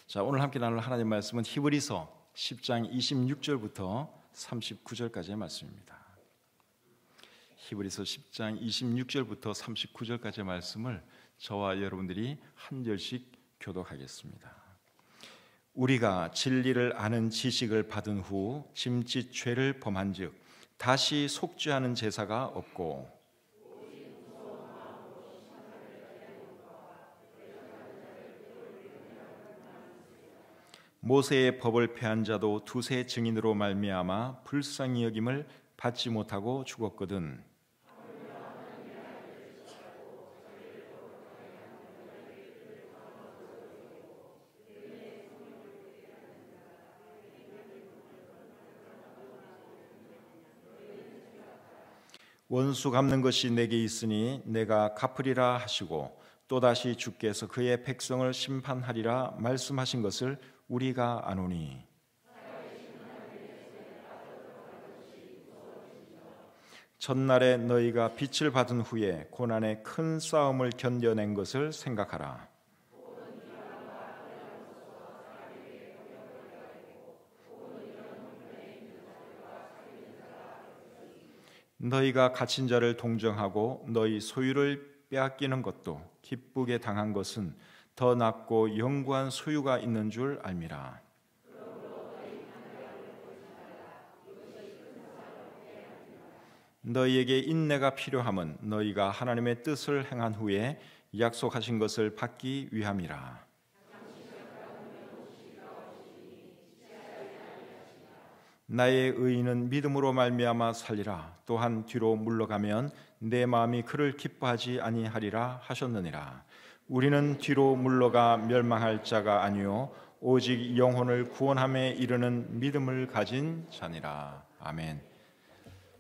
자, 오늘 함께 나눌 하나님의 말씀은 히브리서 10장 26절부터 39절까지의 말씀입니다. 히브리서 10장 26절부터 39절까지의 말씀을 저와 여러분들이 한 절씩 교독하겠습니다. 우리가 진리를 아는 지식을 받은 후 짐짓 죄를 범한즉 다시 속죄하는 제사가 없고 모세의 법을 폐한 자도 두세 증인으로 말미암아 불쌍히 여김을 받지 못하고 죽었거든. 원수 갚는 것이 내게 있으니 내가 갚으리라 하시고 또다시 주께서 그의 백성을 심판하리라 말씀하신 것을 우리가 아노니 첫날에 너희가 빛을 받은 후에 고난의 큰 싸움을 견뎌낸 것을 생각하라. 너희가 갇힌 자를 동정하고 너희 소유를 빼앗기는 것도 기쁘게 당한 것은 더 낫고 영구한 소유가 있는 줄 알미라. 너희에게 인내가 필요함은 너희가 하나님의 뜻을 행한 후에 약속하신 것을 받기 위함이라. 나의 의인은 믿음으로 말미암아 살리라. 또한 뒤로 물러가면 내 마음이 그를 기뻐하지 아니하리라 하셨느니라. 우리는 뒤로 물러가 멸망할 자가 아니요 오직 영혼을 구원함에 이르는 믿음을 가진 자니라. 아멘.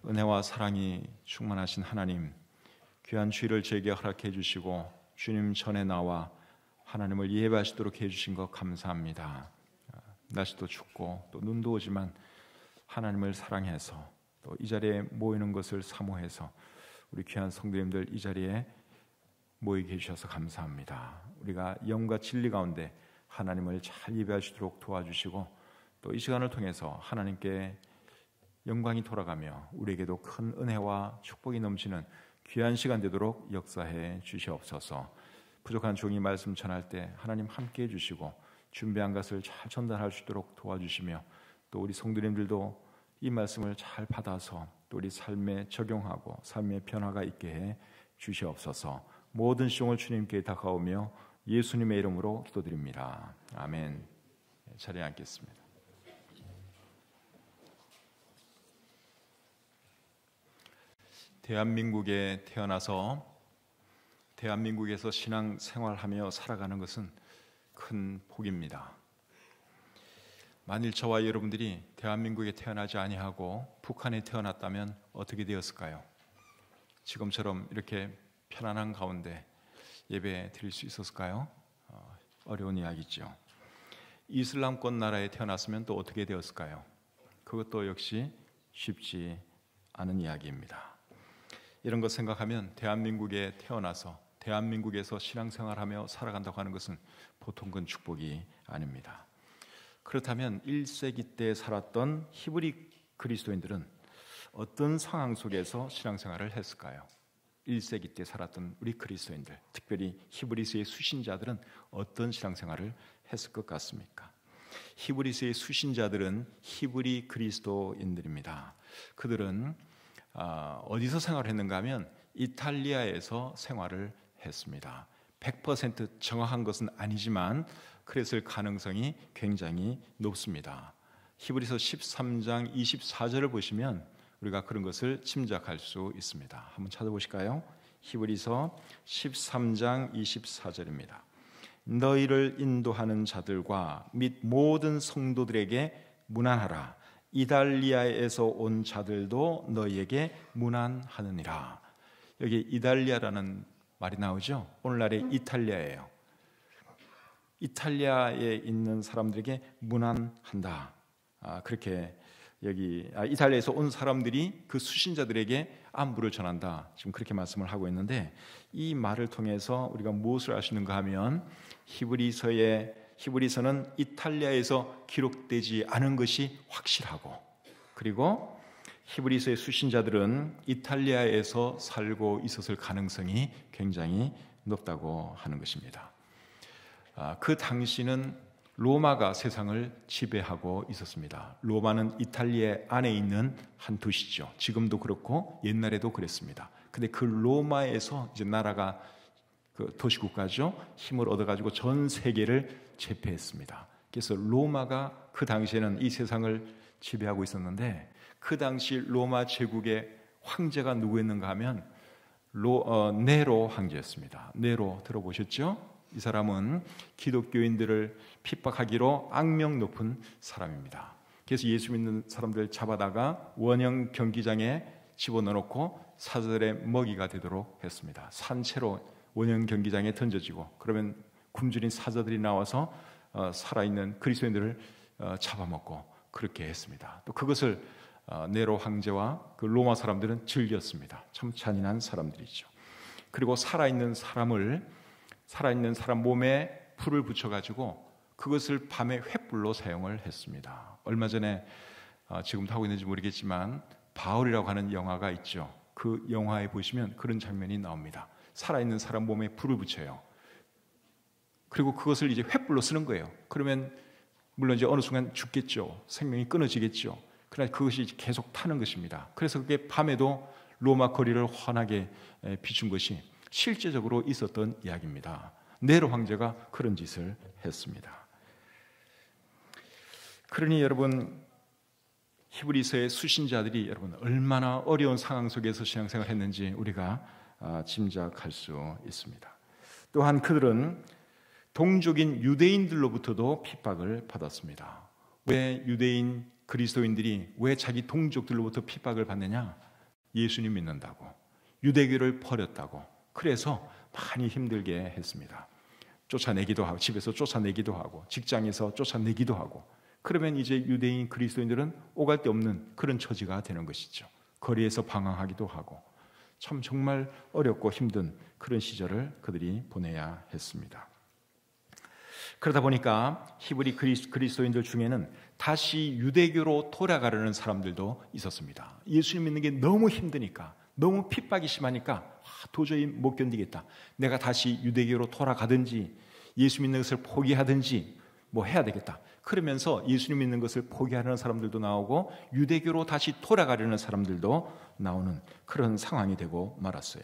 은혜와 사랑이 충만하신 하나님, 귀한 주일을 저에게 허락해 주시고 주님 전에 나와 하나님을 예배하시도록 해주신 것 감사합니다. 날씨도 춥고 또 눈도 오지만 하나님을 사랑해서 또 이 자리에 모이는 것을 사모해서 우리 귀한 성도님들 이 자리에 모이게 해주셔서 감사합니다. 우리가 영과 진리 가운데 하나님을 잘 예배할 수 있도록 도와주시고 또 이 시간을 통해서 하나님께 영광이 돌아가며 우리에게도 큰 은혜와 축복이 넘치는 귀한 시간 되도록 역사해 주시옵소서. 부족한 종이 말씀 전할 때 하나님 함께해 주시고 준비한 것을 잘 전달할 수 있도록 도와주시며 또 우리 성도님들도 이 말씀을 잘 받아서 또 우리 삶에 적용하고 삶의 변화가 있게 해 주시옵소서. 모든 시종을 주님께 다가오며 예수님의 이름으로 기도드립니다. 아멘. 자리에 앉겠습니다. 대한민국에 태어나서 대한민국에서 신앙 생활하며 살아가는 것은 큰 복입니다. 만일 저와 여러분들이 대한민국에 태어나지 아니하고 북한에 태어났다면 어떻게 되었을까요? 지금처럼 이렇게 편안한 가운데 예배 드릴 수 있었을까요? 어려운 이야기죠. 이슬람권 나라에 태어났으면 또 어떻게 되었을까요? 그것도 역시 쉽지 않은 이야기입니다. 이런 것 생각하면 대한민국에 태어나서 대한민국에서 신앙생활하며 살아간다고 하는 것은 보통 큰 축복이 아닙니다. 그렇다면 1세기 때 살았던 히브리 그리스도인들은 어떤 상황 속에서 신앙생활을 했을까요? 1세기 때 살았던 우리 그리스도인들, 특별히 히브리서의 수신자들은 어떤 신앙생활을 했을 것 같습니까? 히브리서의 수신자들은 히브리 그리스도인들입니다. 그들은 어디서 생활을 했는가 하면 이탈리아에서 생활을 했습니다. 100% 정확한 것은 아니지만 그랬을 가능성이 굉장히 높습니다. 히브리서 13장 24절을 보시면 우리가 그런 것을 짐작할 수 있습니다. 한번 찾아보실까요? 히브리서 13장 24절입니다. 너희를 인도하는 자들과 및 모든 성도들에게 문안하라. 이달리아에서 온 자들도 너희에게 문안하느니라. 여기 이달리아라는 말이 나오죠. 오늘날의 이탈리아예요. 이탈리아에 있는 사람들에게 문안한다. 그렇게 여기 이탈리아에서 온 사람들이 그 수신자들에게 안부를 전한다. 지금 그렇게 말씀을 하고 있는데 이 말을 통해서 우리가 무엇을 아시는가 하면 히브리서의 히브리서는 이탈리아에서 기록되지 않은 것이 확실하고, 그리고 히브리서의 수신자들은 이탈리아에서 살고 있었을 가능성이 굉장히 높다고 하는 것입니다. 그 당시는 로마가 세상을 지배하고 있었습니다. 로마는 이탈리아 안에 있는 한 도시죠. 지금도 그렇고 옛날에도 그랬습니다. 근데 그 로마에서 이제 나라가 그 도시국가죠. 힘을 얻어가지고 전 세계를 제패했습니다. 그래서 로마가 그 당시에는 이 세상을 지배하고 있었는데, 그 당시 로마 제국의 황제가 누구였는가 하면 네로 황제였습니다. 네로 들어보셨죠? 이 사람은 기독교인들을 핍박하기로 악명 높은 사람입니다. 그래서 예수 믿는 사람들 잡아다가 원형 경기장에 집어넣어놓고 사자들의 먹이가 되도록 했습니다. 산채로 원형 경기장에 던져지고, 그러면 굶주린 사자들이 나와서 살아있는 그리스도인들을 잡아먹고 그렇게 했습니다. 또 그것을 네로 황제와 그 로마 사람들은 즐겼습니다. 참 잔인한 사람들이죠. 그리고 살아있는 사람 몸에 불을 붙여가지고 그것을 밤에 횃불로 사용을 했습니다. 얼마 전에 지금도 하고 있는지 모르겠지만 바울이라고 하는 영화가 있죠. 그 영화에 보시면 그런 장면이 나옵니다. 살아있는 사람 몸에 불을 붙여요. 그리고 그것을 이제 횃불로 쓰는 거예요. 그러면 물론 이제 어느 순간 죽겠죠. 생명이 끊어지겠죠. 그러나 그것이 계속 타는 것입니다. 그래서 그게 밤에도 로마 거리를 환하게 비춘 것이 실제적으로 있었던 이야기입니다. 네로 황제가 그런 짓을 했습니다. 그러니 여러분, 히브리서의 수신자들이 여러분 얼마나 어려운 상황 속에서 신앙생활을 했는지 우리가 짐작할 수 있습니다. 또한 그들은 동족인 유대인들로부터도 핍박을 받았습니다. 왜 유대인 그리스도인들이 왜 자기 동족들로부터 핍박을 받느냐? 예수님 믿는다고, 유대교를 버렸다고, 그래서 많이 힘들게 했습니다. 쫓아내기도 하고, 집에서 쫓아내기도 하고, 직장에서 쫓아내기도 하고, 그러면 이제 유대인 그리스도인들은 오갈 데 없는 그런 처지가 되는 것이죠. 거리에서 방황하기도 하고, 참 정말 어렵고 힘든 그런 시절을 그들이 보내야 했습니다. 그러다 보니까 히브리 그리스도인들 중에는 다시 유대교로 돌아가려는 사람들도 있었습니다. 예수님 믿는 게 너무 힘드니까, 너무 핍박이 심하니까 도저히 못 견디겠다. 내가 다시 유대교로 돌아가든지 예수 믿는 것을 포기하든지 뭐 해야 되겠다. 그러면서 예수님 믿는 것을 포기하려는 사람들도 나오고 유대교로 다시 돌아가려는 사람들도 나오는 그런 상황이 되고 말았어요.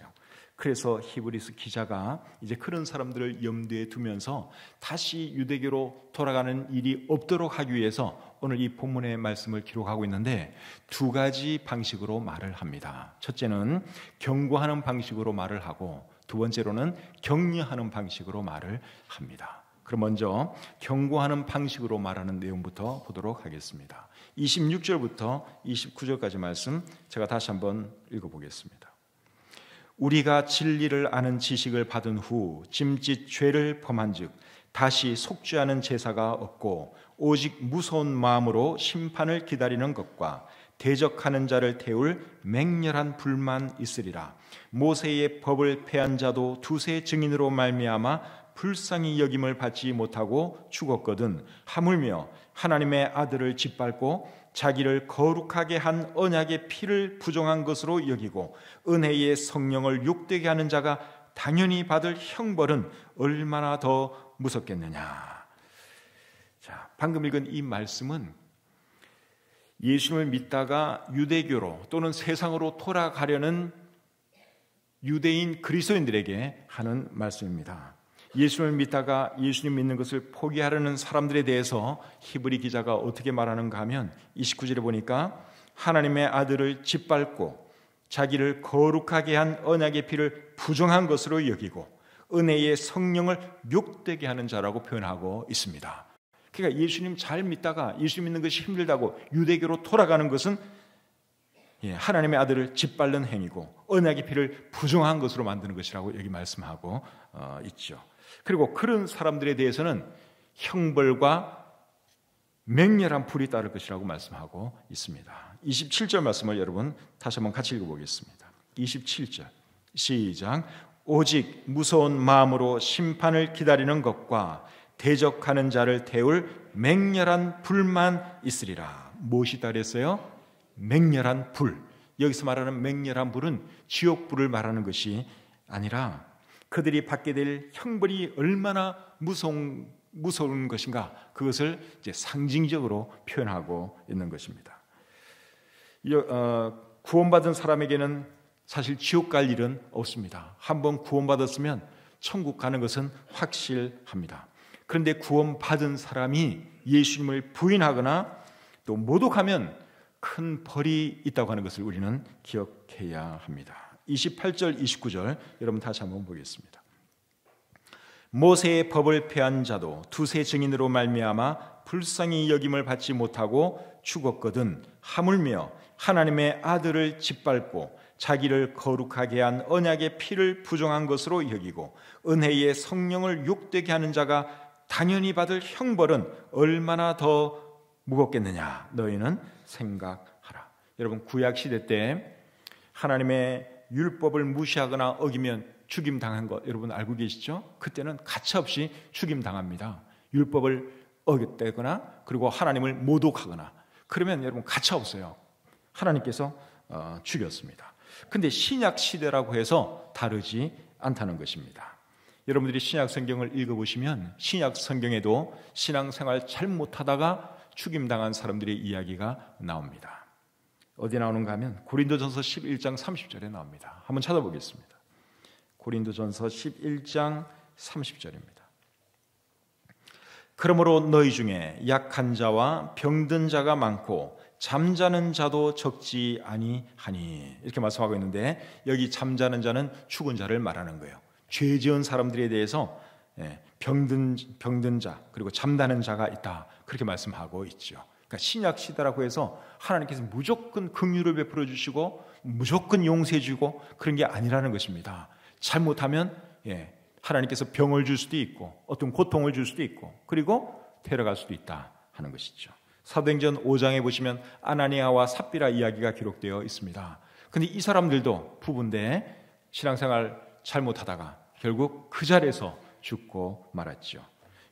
그래서 히브리서 기자가 이제 그런 사람들을 염두에 두면서 다시 유대교로 돌아가는 일이 없도록 하기 위해서 오늘 이 본문의 말씀을 기록하고 있는데 두 가지 방식으로 말을 합니다. 첫째는 경고하는 방식으로 말을 하고 두 번째로는 격려하는 방식으로 말을 합니다. 그럼 먼저 경고하는 방식으로 말하는 내용부터 보도록 하겠습니다. 26절부터 29절까지 말씀 제가 다시 한번 읽어보겠습니다. 우리가 진리를 아는 지식을 받은 후 짐짓 죄를 범한즉 다시 속죄하는 제사가 없고 오직 무서운 마음으로 심판을 기다리는 것과 대적하는 자를 태울 맹렬한 불만 있으리라. 모세의 법을 폐한 자도 두세 증인으로 말미암아 불쌍히 여김을 받지 못하고 죽었거든 하물며 하나님의 아들을 짓밟고 자기를 거룩하게 한 언약의 피를 부정한 것으로 여기고 은혜의 성령을 욕되게 하는 자가 당연히 받을 형벌은 얼마나 더 무섭겠느냐. 자, 방금 읽은 이 말씀은 예수님을 믿다가 유대교로 또는 세상으로 돌아가려는 유대인 그리스도인들에게 하는 말씀입니다. 예수님을 믿다가 예수님 믿는 것을 포기하려는 사람들에 대해서 히브리 기자가 어떻게 말하는가 하면 29절에 보니까 하나님의 아들을 짓밟고 자기를 거룩하게 한 언약의 피를 부정한 것으로 여기고 은혜의 성령을 욕되게 하는 자라고 표현하고 있습니다. 그러니까 예수님 잘 믿다가 예수님 믿는 것이 힘들다고 유대교로 돌아가는 것은 하나님의 아들을 짓밟는 행위고 언약의 피를 부정한 것으로 만드는 것이라고 여기 말씀하고 있죠. 그리고 그런 사람들에 대해서는 형벌과 맹렬한 불이 따를 것이라고 말씀하고 있습니다. 27절 말씀을 여러분 다시 한번 같이 읽어보겠습니다. 27절 시작. 오직 무서운 마음으로 심판을 기다리는 것과 대적하는 자를 태울 맹렬한 불만 있으리라. 무엇이다 그랬어요? 맹렬한 불. 여기서 말하는 맹렬한 불은 지옥불을 말하는 것이 아니라 그들이 받게 될 형벌이 얼마나 무서운 것인가, 그것을 이제 상징적으로 표현하고 있는 것입니다. 구원받은 사람에게는 사실 지옥 갈 일은 없습니다. 한번 구원받았으면 천국 가는 것은 확실합니다. 그런데 구원받은 사람이 예수님을 부인하거나 또 모독하면 큰 벌이 있다고 하는 것을 우리는 기억해야 합니다. 28절 29절 여러분 다시 한번 보겠습니다. 모세의 법을 폐한 자도 두세 증인으로 말미암아 불쌍히 여김을 받지 못하고 죽었거든 하물며 하나님의 아들을 짓밟고 자기를 거룩하게 한 언약의 피를 부정한 것으로 여기고 은혜의 성령을 욕되게 하는 자가 당연히 받을 형벌은 얼마나 더 무겁겠느냐 너희는 생각하라. 여러분, 구약시대 때 하나님의 율법을 무시하거나 어기면 죽임당한 것 여러분 알고 계시죠? 그때는 가차없이 죽임당합니다. 율법을 어겼다거나 그리고 하나님을 모독하거나 그러면 여러분 가차없어요. 하나님께서 죽였습니다. 근데 신약 시대라고 해서 다르지 않다는 것입니다. 여러분들이 신약 성경을 읽어보시면 신약 성경에도 신앙생활 잘못하다가 죽임당한 사람들의 이야기가 나옵니다. 어디 나오는가 하면 고린도전서 11장 30절에 나옵니다. 한번 찾아보겠습니다. 고린도전서 11장 30절입니다. 그러므로 너희 중에 약한 자와 병든 자가 많고 잠자는 자도 적지 아니하니, 이렇게 말씀하고 있는데 여기 잠자는 자는 죽은 자를 말하는 거예요. 죄 지은 사람들에 대해서 병든 자 그리고 잠자는 자가 있다, 그렇게 말씀하고 있죠. 그러니까 신약 시대라고 해서 하나님께서 무조건 긍휼을 베풀어 주시고 무조건 용서해 주고 그런 게 아니라는 것입니다. 잘못하면 하나님께서 병을 줄 수도 있고 어떤 고통을 줄 수도 있고 그리고 데려갈 수도 있다 하는 것이죠. 사도행전 5장에 보시면 아나니아와 삽비라 이야기가 기록되어 있습니다. 그런데 이 사람들도 부부인데 신앙생활 잘못하다가 결국 그 자리에서 죽고 말았죠.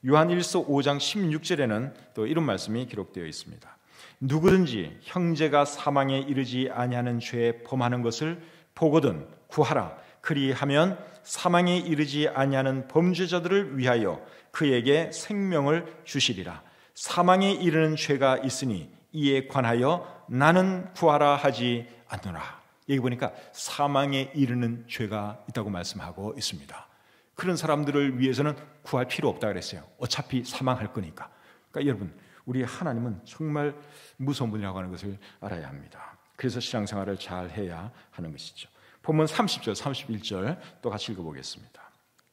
요한일서 5장 16절에는 또 이런 말씀이 기록되어 있습니다. 누구든지 형제가 사망에 이르지 아니하는 죄에 범하는 것을 보거든 구하라. 그리하면 사망에 이르지 아니하는 범죄자들을 위하여 그에게 생명을 주시리라. 사망에 이르는 죄가 있으니 이에 관하여 나는 구하라 하지 않노라. 여기 보니까 사망에 이르는 죄가 있다고 말씀하고 있습니다. 그런 사람들을 위해서는 구할 필요 없다 그랬어요. 어차피 사망할 거니까. 그러니까 여러분, 우리 하나님은 정말 무서운 분이라고 하는 것을 알아야 합니다. 그래서 신앙생활을 잘 해야 하는 것이죠. 본문 30절, 31절 또 같이 읽어보겠습니다.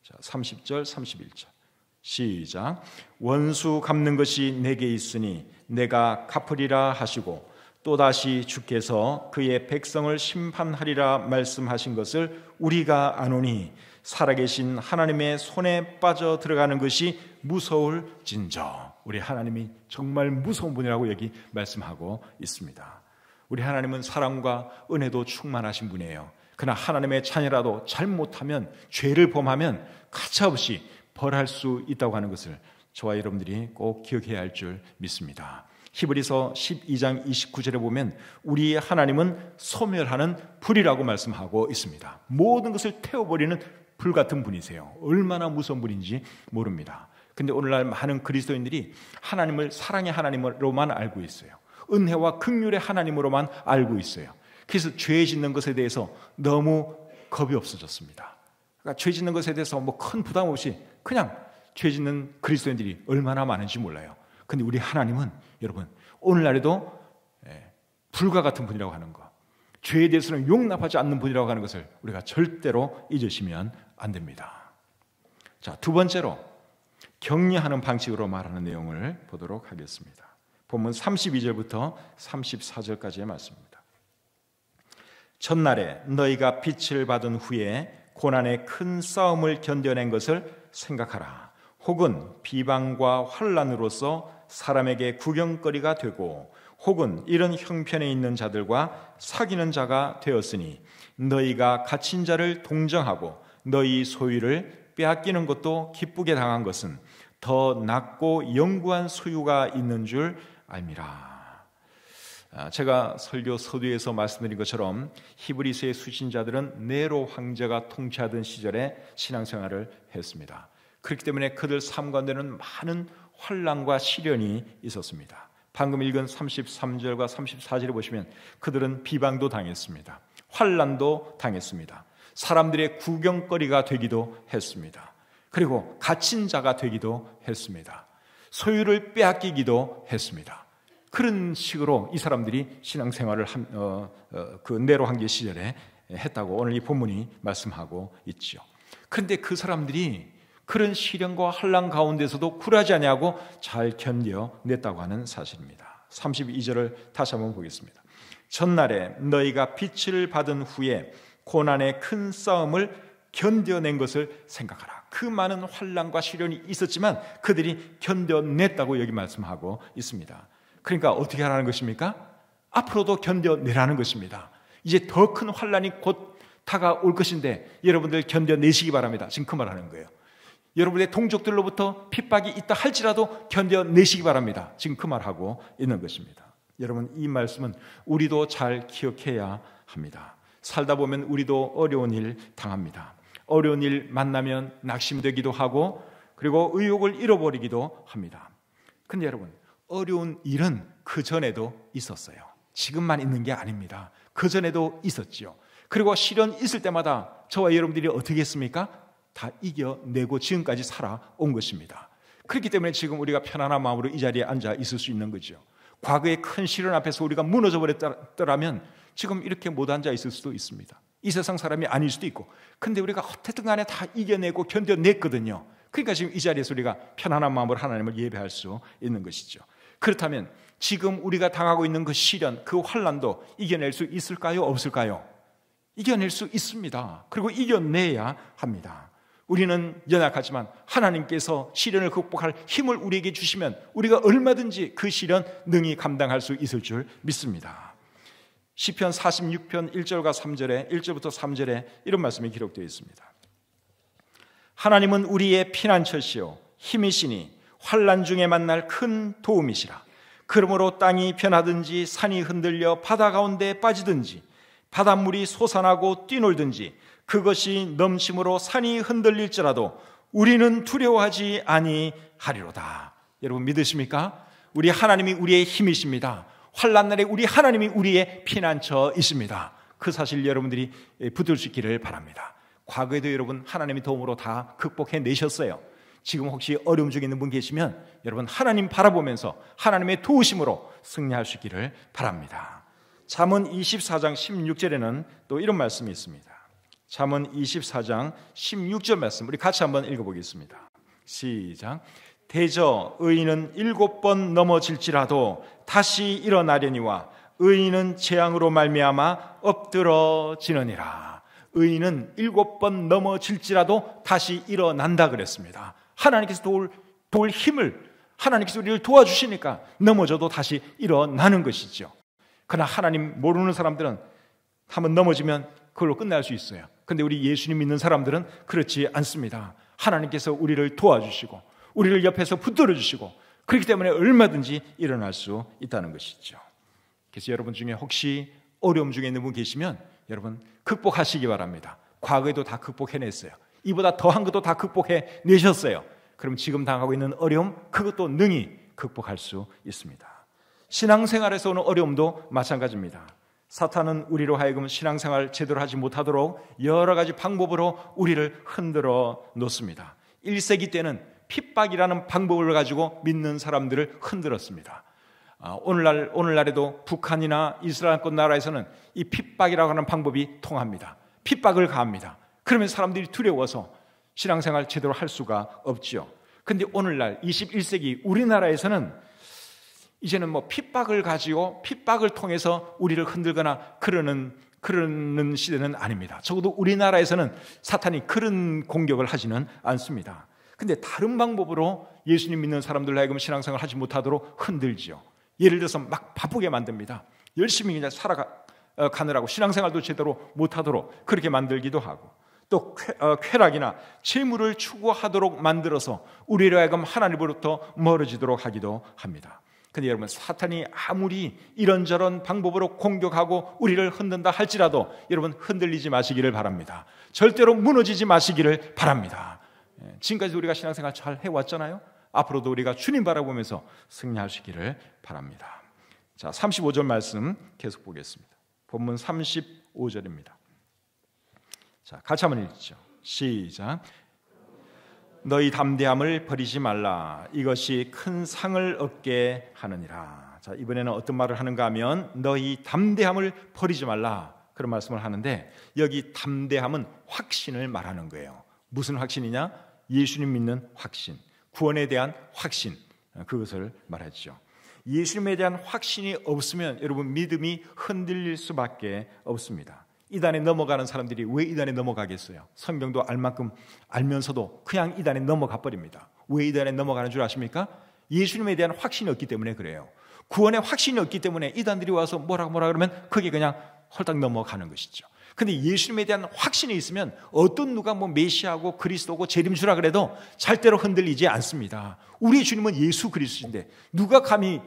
자, 30절, 31절 시작. 원수 갚는 것이 내게 있으니 내가 갚으리라 하시고 또다시 주께서 그의 백성을 심판하리라 말씀하신 것을 우리가 아노니 살아계신 하나님의 손에 빠져 들어가는 것이 무서울진저. 우리 하나님이 정말 무서운 분이라고 여기 말씀하고 있습니다. 우리 하나님은 사랑과 은혜도 충만하신 분이에요. 그러나 하나님의 자녀라도 잘못하면, 죄를 범하면 가차없이 벌할 수 있다고 하는 것을 저와 여러분들이 꼭 기억해야 할 줄 믿습니다. 히브리서 12장 29절에 보면 우리 하나님은 소멸하는 불이라고 말씀하고 있습니다. 모든 것을 태워버리는 불 같은 분이세요. 얼마나 무서운 분인지 모릅니다. 근데 오늘날 많은 그리스도인들이 하나님을 사랑의 하나님으로만 알고 있어요. 은혜와 긍휼의 하나님으로만 알고 있어요. 그래서 죄 짓는 것에 대해서 너무 겁이 없어졌습니다. 그러니까 죄 짓는 것에 대해서 뭐 큰 부담 없이 그냥 죄 짓는 그리스도인들이 얼마나 많은지 몰라요. 근데 우리 하나님은 여러분 오늘날에도 불과 같은 분이라고 하는 것, 죄에 대해서는 용납하지 않는 분이라고 하는 것을 우리가 절대로 잊으시면 안 됩니다. 자, 두 번째로 격려하는 방식으로 말하는 내용을 보도록 하겠습니다. 본문 32절부터 34절까지의 말씀입니다. 첫날에 너희가 빛을 받은 후에 고난의 큰 싸움을 견뎌낸 것을 생각하라. 혹은 비방과 환난으로서 사람에게 구경거리가 되고 혹은 이런 형편에 있는 자들과 사귀는 자가 되었으니 너희가 갇힌 자를 동정하고 너희 소유를 빼앗기는 것도 기쁘게 당한 것은 더 낮고 영구한 소유가 있는 줄 알미라. 제가 설교 서두에서 말씀드린 것처럼 히브리서의 수신자들은 네로 황제가 통치하던 시절에 신앙생활을 했습니다. 그렇기 때문에 그들 삶 가운데는 많은 환난과 시련이 있었습니다. 방금 읽은 33절과 34절에 보시면 그들은 비방도 당했습니다. 환난도 당했습니다. 사람들의 구경거리가 되기도 했습니다. 그리고 갇힌 자가 되기도 했습니다. 소유를 빼앗기기도 했습니다. 그런 식으로 이 사람들이 신앙생활을 그 네로 황제 시절에 했다고 오늘 이 본문이 말씀하고 있죠. 그런데 그 사람들이 그런 시련과 환난 가운데서도 굴하지 아니하고 잘 견뎌냈다고 하는 사실입니다. 32절을 다시 한번 보겠습니다. 전날에 너희가 빛을 받은 후에 고난의 큰 싸움을 견뎌낸 것을 생각하라. 그 많은 환난과 시련이 있었지만 그들이 견뎌냈다고 여기 말씀하고 있습니다. 그러니까 어떻게 하라는 것입니까? 앞으로도 견뎌내라는 것입니다. 이제 더 큰 환난이 곧 다가올 것인데 여러분들 견뎌내시기 바랍니다. 지금 그 말하는 거예요. 여러분의 동족들로부터 핍박이 있다 할지라도 견뎌내시기 바랍니다. 지금 그 말하고 있는 것입니다. 여러분, 이 말씀은 우리도 잘 기억해야 합니다. 살다 보면 우리도 어려운 일 당합니다. 어려운 일 만나면 낙심되기도 하고 그리고 의욕을 잃어버리기도 합니다. 근데 여러분, 어려운 일은 그전에도 있었어요. 지금만 있는 게 아닙니다. 그전에도 있었지요. 그리고 시련 있을 때마다 저와 여러분들이 어떻게 했습니까? 다 이겨내고 지금까지 살아온 것입니다. 그렇기 때문에 지금 우리가 편안한 마음으로 이 자리에 앉아 있을 수 있는 거죠. 과거의 큰 시련 앞에서 우리가 무너져 버렸더라면 지금 이렇게 못 앉아 있을 수도 있습니다. 이 세상 사람이 아닐 수도 있고, 근데 우리가 어쨌든 간에 다 이겨내고 견뎌냈거든요. 그러니까 지금 이 자리에서 우리가 편안한 마음으로 하나님을 예배할 수 있는 것이죠. 그렇다면 지금 우리가 당하고 있는 그 시련, 그 환난도 이겨낼 수 있을까요? 없을까요? 이겨낼 수 있습니다. 그리고 이겨내야 합니다. 우리는 연약하지만 하나님께서 시련을 극복할 힘을 우리에게 주시면 우리가 얼마든지 그 시련 능히 감당할 수 있을 줄 믿습니다. 시편 46편 1절과 3절에 1절부터 3절에 이런 말씀이 기록되어 있습니다. 하나님은 우리의 피난처시요 힘이시니 환난 중에 만날 큰 도움이시라. 그러므로 땅이 변하든지 산이 흔들려 바다 가운데 빠지든지 바닷물이 솟아나고 뛰놀든지 그것이 넘침으로 산이 흔들릴지라도 우리는 두려워하지 아니하리로다. 여러분 믿으십니까? 우리 하나님이 우리의 힘이십니다. 환난 날에 우리 하나님이 우리의 피난처이십니다. 그 사실 여러분들이 붙들 수 있기를 바랍니다. 과거에도 여러분 하나님의 도움으로 다 극복해내셨어요. 지금 혹시 어려움 중에 있는 분 계시면 여러분 하나님 바라보면서 하나님의 도우심으로 승리할 수 있기를 바랍니다. 잠언 24장 16절에는 또 이런 말씀이 있습니다. 잠언 24장 16절 말씀 우리 같이 한번 읽어보겠습니다. 시작. 대저 의인은 7번 넘어질지라도 다시 일어나려니와 의인은 재앙으로 말미암아 엎드러지느니라. 의인은 7번 넘어질지라도 다시 일어난다 그랬습니다. 하나님께서 도울 힘을 하나님께서 우리를 도와주시니까 넘어져도 다시 일어나는 것이죠. 그러나 하나님 모르는 사람들은 한번 넘어지면 그걸로 끝날 수 있어요. 그런데 우리 예수님 믿는 사람들은 그렇지 않습니다. 하나님께서 우리를 도와주시고 우리를 옆에서 붙들어 주시고 그렇기 때문에 얼마든지 일어날 수 있다는 것이죠. 그래서 여러분 중에 혹시 어려움 중에 있는 분 계시면 여러분 극복하시기 바랍니다. 과거에도 다 극복해냈어요. 이보다 더한 것도 다 극복해내셨어요. 그럼 지금 당하고 있는 어려움 그것도 능히 극복할 수 있습니다. 신앙생활에서 오는 어려움도 마찬가지입니다. 사탄은 우리로 하여금 신앙생활 제대로 하지 못하도록 여러 가지 방법으로 우리를 흔들어 놓습니다. 1세기 때는 핍박이라는 방법을 가지고 믿는 사람들을 흔들었습니다. 오늘날에도 북한이나 이스라엘권 나라에서는 이 핍박이라고 하는 방법이 통합니다. 핍박을 가합니다. 그러면 사람들이 두려워서 신앙생활 제대로 할 수가 없죠. 그런데 오늘날 21세기 우리나라에서는 이제는 핍박을 가지고 핍박을 통해서 우리를 흔들거나 그러는 시대는 아닙니다. 적어도 우리나라에서는 사탄이 그런 공격을 하지는 않습니다. 근데 다른 방법으로 예수님 믿는 사람들 하여금 신앙생활을 하지 못하도록 흔들지요. 예를 들어서 막 바쁘게 만듭니다. 열심히 그냥 살아가느라고 신앙생활도 제대로 못하도록 그렇게 만들기도 하고, 또 쾌락이나 재물을 추구하도록 만들어서 우리로 하여금 하나님으로부터 멀어지도록 하기도 합니다. 근데 여러분, 사탄이 아무리 이런저런 방법으로 공격하고 우리를 흔든다 할지라도 여러분, 흔들리지 마시기를 바랍니다. 절대로 무너지지 마시기를 바랍니다. 지금까지 우리가 신앙생활 잘 해왔잖아요. 앞으로도 우리가 주님 바라보면서 승리하시기를 바랍니다. 자, 35절 말씀 계속 보겠습니다. 본문 35절입니다. 자, 같이 한번 읽죠. 시작. 너희 담대함을 버리지 말라. 이것이 큰 상을 얻게 하느니라. 자, 이번에는 어떤 말을 하는가 하면 너희 담대함을 버리지 말라, 그런 말씀을 하는데, 여기 담대함은 확신을 말하는 거예요. 무슨 확신이냐? 예수님 믿는 확신, 구원에 대한 확신, 그것을 말하죠. 예수님에 대한 확신이 없으면 여러분, 믿음이 흔들릴 수밖에 없습니다. 이단에 넘어가는 사람들이 왜 이단에 넘어가겠어요? 성경도 알 만큼 알면서도 그냥 이단에 넘어가 버립니다. 왜 이단에 넘어가는 줄 아십니까? 예수님에 대한 확신이 없기 때문에 그래요. 구원의 확신이 없기 때문에 이단들이 와서 뭐라 그러면 그게 그냥 헐딱 넘어가는 것이죠. 근데 예수님에 대한 확신이 있으면 어떤 누가 메시아고 그리스도고 재림주라 그래도 절대로 흔들리지 않습니다. 우리의 주님은 예수 그리스도인데 누가 감히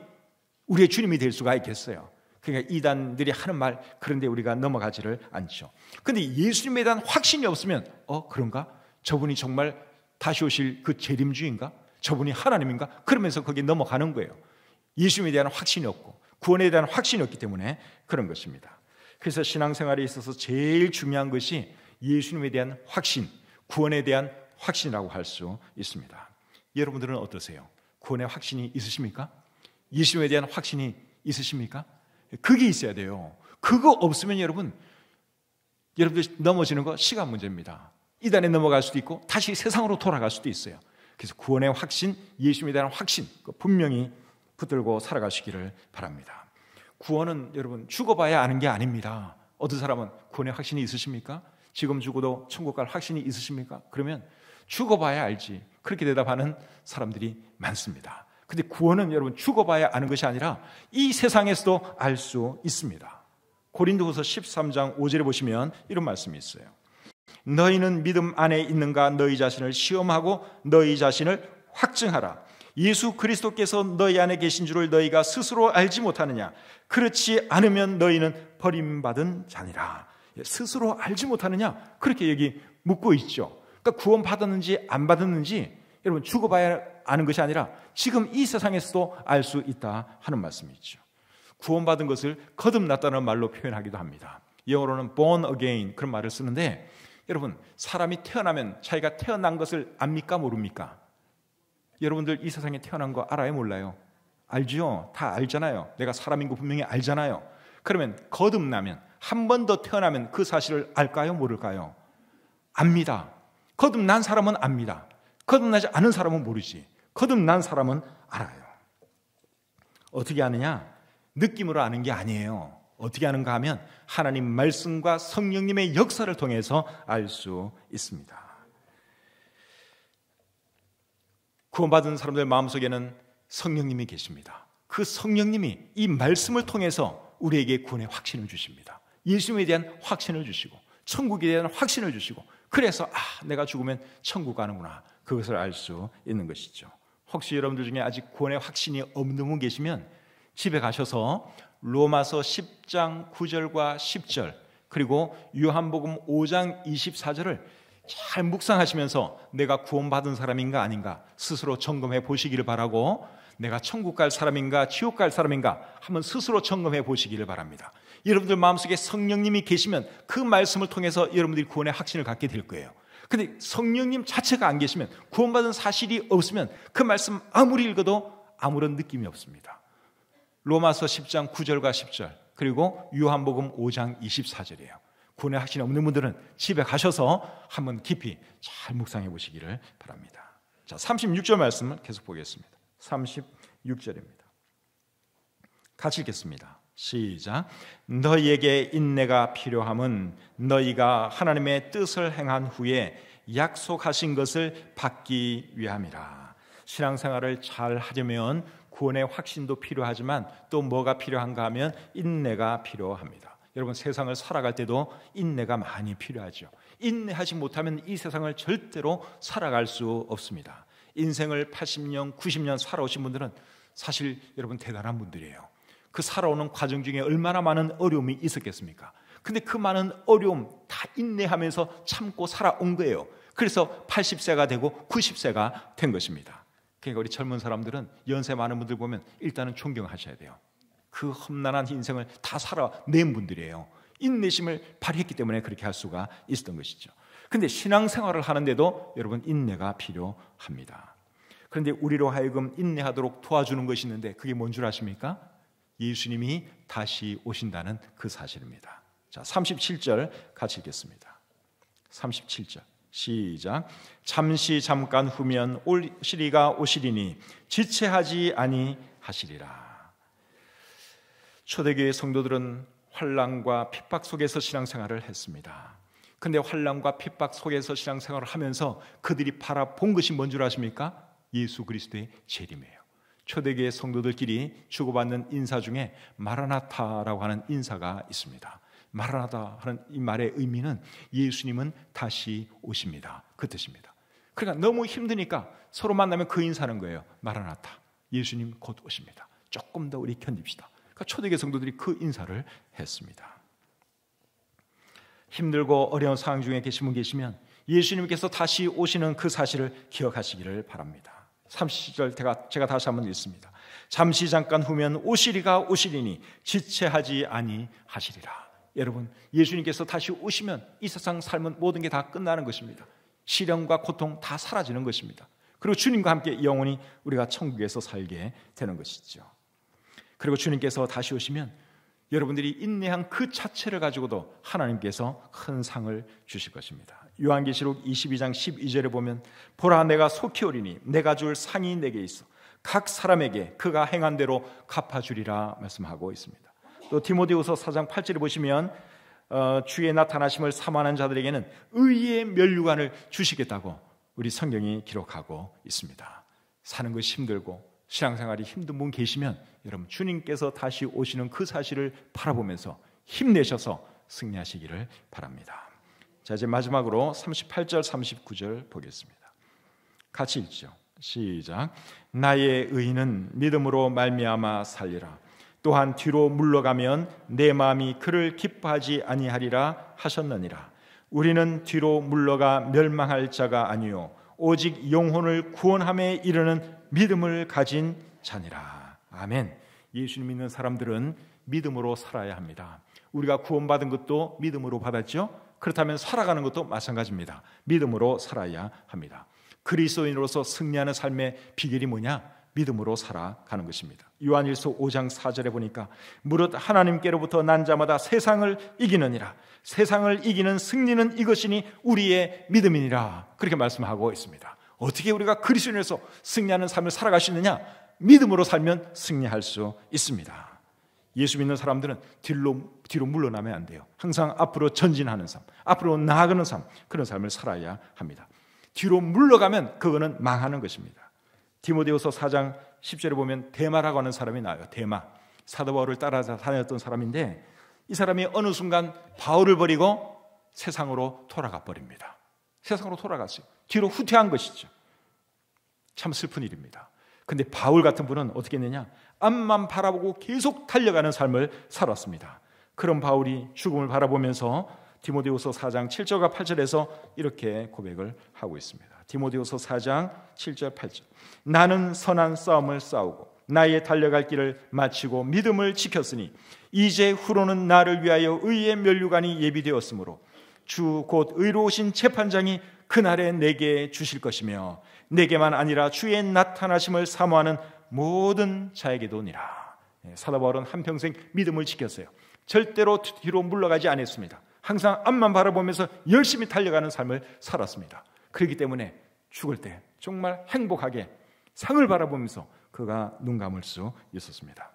우리의 주님이 될 수가 있겠어요? 그러니까 이단들이 하는 말, 그런데 우리가 넘어가지를 않죠. 그런데 예수님에 대한 확신이 없으면 그런가? 저분이 정말 다시 오실 그 재림주인가? 저분이 하나님인가? 그러면서 거기에 넘어가는 거예요. 예수님에 대한 확신이 없고 구원에 대한 확신이 없기 때문에 그런 것입니다. 그래서 신앙생활에 있어서 제일 중요한 것이 예수님에 대한 확신, 구원에 대한 확신이라고 할 수 있습니다. 여러분들은 어떠세요? 구원의 확신이 있으십니까? 예수님에 대한 확신이 있으십니까? 그게 있어야 돼요. 그거 없으면 여러분들 넘어지는 거 시간 문제입니다. 이단에 넘어갈 수도 있고 다시 세상으로 돌아갈 수도 있어요. 그래서 구원의 확신, 예수님에 대한 확신, 분명히 붙들고 살아가시기를 바랍니다. 구원은 여러분 죽어봐야 아는 게 아닙니다. 어떤 사람은 구원의 확신이 있으십니까? 지금 죽어도 천국 갈 확신이 있으십니까? 그러면 죽어봐야 알지, 그렇게 대답하는 사람들이 많습니다. 근데 구원은 여러분 죽어봐야 아는 것이 아니라 이 세상에서도 알 수 있습니다. 고린도후서 13장 5절에 보시면 이런 말씀이 있어요. 너희는 믿음 안에 있는가? 너희 자신을 시험하고 너희 자신을 확증하라. 예수 그리스도께서 너희 안에 계신 줄을 너희가 스스로 알지 못하느냐? 그렇지 않으면 너희는 버림받은 자니라. 스스로 알지 못하느냐? 그렇게 여기 묻고 있죠. 그러니까 구원 받았는지 안 받았는지 여러분 죽어봐야 아는 것이 아니라 지금 이 세상에서도 알 수 있다 하는 말씀이죠. 구원받은 것을 거듭났다는 말로 표현하기도 합니다. 영어로는 born again, 그런 말을 쓰는데, 여러분 사람이 태어나면 자기가 태어난 것을 압니까 모릅니까? 여러분들 이 세상에 태어난 거 알아요 몰라요? 알죠? 다 알잖아요. 내가 사람인 거 분명히 알잖아요. 그러면 거듭나면, 한 번 더 태어나면 그 사실을 알까요 모를까요? 압니다. 거듭난 사람은 압니다. 거듭나지 않은 사람은 모르지. 거듭난 사람은 알아요. 어떻게 아느냐? 느낌으로 아는 게 아니에요. 어떻게 아는가 하면 하나님 말씀과 성령님의 역사를 통해서 알 수 있습니다. 구원받은 사람들 마음속에는 성령님이 계십니다. 그 성령님이 이 말씀을 통해서 우리에게 구원의 확신을 주십니다. 예수님에 대한 확신을 주시고 천국에 대한 확신을 주시고, 그래서 내가 죽으면 천국 가는구나, 그것을 알 수 있는 것이죠. 혹시 여러분들 중에 아직 구원의 확신이 없는 분 계시면 집에 가셔서 로마서 10장 9절과 10절 그리고 요한복음 5장 24절을 잘 묵상하시면서 내가 구원받은 사람인가 아닌가 스스로 점검해 보시기를 바라고, 내가 천국 갈 사람인가 지옥 갈 사람인가 한번 스스로 점검해 보시기를 바랍니다. 여러분들 마음속에 성령님이 계시면 그 말씀을 통해서 여러분들이 구원의 확신을 갖게 될 거예요. 근데 성령님 자체가 안 계시면, 구원받은 사실이 없으면 그 말씀 아무리 읽어도 아무런 느낌이 없습니다. 로마서 10장 9절과 10절 그리고 요한복음 5장 24절이에요. 구원의 확신이 없는 분들은 집에 가셔서 한번 깊이 잘 묵상해 보시기를 바랍니다. 자, 36절 말씀을 계속 보겠습니다. 36절입니다. 같이 읽겠습니다. 시작. 너희에게 인내가 필요함은 너희가 하나님의 뜻을 행한 후에 약속하신 것을 받기 위함이라. 신앙생활을 잘 하려면 구원의 확신도 필요하지만 또 뭐가 필요한가 하면 인내가 필요합니다. 여러분, 세상을 살아갈 때도 인내가 많이 필요하죠. 인내하지 못하면 이 세상을 절대로 살아갈 수 없습니다. 인생을 80년, 90년 살아오신 분들은 사실 여러분 대단한 분들이에요. 그 살아오는 과정 중에 얼마나 많은 어려움이 있었겠습니까? 근데 그 많은 어려움 다 인내하면서 참고 살아온 거예요. 그래서 80세가 되고 90세가 된 것입니다. 그러니까 우리 젊은 사람들은, 연세 많은 분들 보면 일단은 존경하셔야 돼요. 그 험난한 인생을 다 살아낸 분들이에요. 인내심을 발휘했기 때문에 그렇게 할 수가 있었던 것이죠. 그런데 신앙생활을 하는데도 여러분 인내가 필요합니다. 그런데 우리로 하여금 인내하도록 도와주는 것이 있는데, 그게 뭔 줄 아십니까? 예수님이 다시 오신다는 그 사실입니다. 자, 37절 같이 읽겠습니다. 37절 시작. 잠시 잠깐 후면 오시리가 오시리니 지체하지 아니하시리라. 초대교회 성도들은 환난과 핍박 속에서 신앙생활을 했습니다. 그런데 환난과 핍박 속에서 신앙생활을 하면서 그들이 바라본 것이 뭔 줄 아십니까? 예수 그리스도의 재림이에요. 초대교회 성도들끼리 주고받는 인사 중에 마라나타라고 하는 인사가 있습니다. 마라나타 하는 이 말의 의미는 예수님은 다시 오십니다, 그 뜻입니다. 그러니까 너무 힘드니까 서로 만나면 그 인사하는 거예요. 마라나타, 예수님 곧 오십니다. 조금 더 우리 견딥시다. 그러니까 초대교회 성도들이 그 인사를 했습니다. 힘들고 어려운 상황 중에 계신 분 계시면 예수님께서 다시 오시는 그 사실을 기억하시기를 바랍니다. 30절 제가 다시 한번 읽습니다. 잠시 잠깐 후면 오시리가 오시리니 지체하지 아니하시리라. 여러분, 예수님께서 다시 오시면 이 세상 삶은 모든 게 다 끝나는 것입니다. 시련과 고통 다 사라지는 것입니다. 그리고 주님과 함께 영원히 우리가 천국에서 살게 되는 것이죠. 그리고 주님께서 다시 오시면 여러분들이 인내한 그 자체를 가지고도 하나님께서 큰 상을 주실 것입니다. 요한계시록 22장 12절에 보면 보라, 내가 속히 오리니 내가 줄 상이 내게 있어 각 사람에게 그가 행한 대로 갚아주리라 말씀하고 있습니다. 또 디모데후서 4장 8절에 보시면 주의 나타나심을 사모하는 자들에게는 의의 면류관을 주시겠다고 우리 성경이 기록하고 있습니다. 사는 것이 힘들고 신앙생활이 힘든 분 계시면 여러분, 주님께서 다시 오시는 그 사실을 바라보면서 힘내셔서 승리하시기를 바랍니다. 자, 이제 마지막으로 38절 39절 보겠습니다. 같이 읽죠. 시작. 나의 의인은 믿음으로 말미암아 살리라. 또한 뒤로 물러가면 내 마음이 그를 기뻐하지 아니하리라 하셨느니라. 우리는 뒤로 물러가 멸망할 자가 아니요 오직 영혼을 구원함에 이르는 믿음을 가진 자니라. 아멘. 예수님 믿는 사람들은 믿음으로 살아야 합니다. 우리가 구원받은 것도 믿음으로 받았죠. 그렇다면 살아가는 것도 마찬가지입니다. 믿음으로 살아야 합니다. 그리스도인으로서 승리하는 삶의 비결이 뭐냐? 믿음으로 살아가는 것입니다. 요한일서 5장 4절에 보니까 무릇 하나님께로부터 난 자마다 세상을 이기느니라. 세상을 이기는 승리는 이것이니 우리의 믿음이니라. 그렇게 말씀하고 있습니다. 어떻게 우리가 그리스도인으로서 승리하는 삶을 살아갈 수 있느냐? 믿음으로 살면 승리할 수 있습니다. 예수 믿는 사람들은 뒤로 물러나면 안 돼요. 항상 앞으로 전진하는 삶, 앞으로 나아가는 삶, 그런 삶을 살아야 합니다. 뒤로 물러가면 그거는 망하는 것입니다. 디모데후서 4장 10절에 보면 데마라고 하는 사람이 나와요. 데마, 사도 바울을 따라서 다녔던 사람인데 이 사람이 어느 순간 바울을 버리고 세상으로 돌아가 버립니다. 세상으로 돌아갔어요. 뒤로 후퇴한 것이죠. 참 슬픈 일입니다. 근데 바울 같은 분은 어떻게 했느냐? 앞만 바라보고 계속 달려가는 삶을 살았습니다. 그런 바울이 죽음을 바라보면서 디모데후서 4장 7절과 8절에서 이렇게 고백을 하고 있습니다. 디모데후서 4장 7절 8절. 나는 선한 싸움을 싸우고 나의 달려갈 길을 마치고 믿음을 지켰으니 이제 후로는 나를 위하여 의의 면류관이 예비되었으므로 주 곧 의로우신 재판장이 그날에 내게 주실 것이며 내게만 아니라 주의 나타나심을 사모하는 모든 자에게도니라. 사도 바울은 한평생 믿음을 지켰어요. 절대로 뒤로 물러가지 않았습니다. 항상 앞만 바라보면서 열심히 달려가는 삶을 살았습니다. 그렇기 때문에 죽을 때 정말 행복하게 상을 바라보면서 그가 눈 감을 수 있었습니다.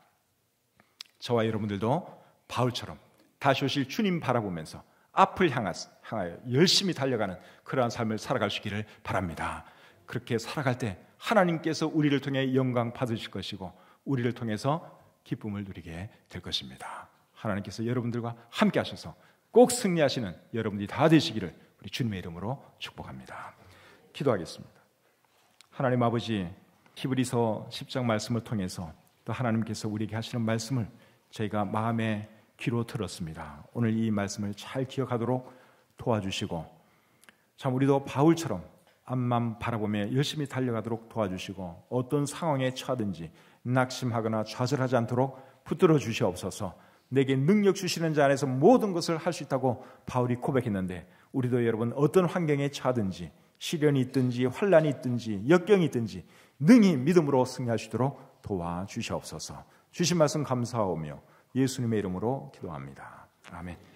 저와 여러분들도 바울처럼 다시 오실 주님 바라보면서 앞을 향하여 열심히 달려가는 그러한 삶을 살아갈 수 있기를 바랍니다. 그렇게 살아갈 때 하나님께서 우리를 통해 영광 받으실 것이고 우리를 통해서 기쁨을 누리게 될 것입니다. 하나님께서 여러분들과 함께 하셔서 꼭 승리하시는 여러분들이 다 되시기를 우리 주님의 이름으로 축복합니다. 기도하겠습니다. 하나님 아버지, 히브리서 10장 말씀을 통해서 또 하나님께서 우리에게 하시는 말씀을 저희가 마음의 귀로 들었습니다. 오늘 이 말씀을 잘 기억하도록 도와주시고, 참 우리도 바울처럼 앞만 바라보며 열심히 달려가도록 도와주시고, 어떤 상황에 처하든지 낙심하거나 좌절하지 않도록 붙들어 주시옵소서. 내게 능력 주시는 자 안에서 모든 것을 할 수 있다고 바울이 고백했는데, 우리도 여러분 어떤 환경에 처하든지 시련이 있든지 환난이 있든지 역경이 있든지 능히 믿음으로 승리할 수 있도록 도와주시옵소서. 주신 말씀 감사하오며 예수님의 이름으로 기도합니다. 아멘.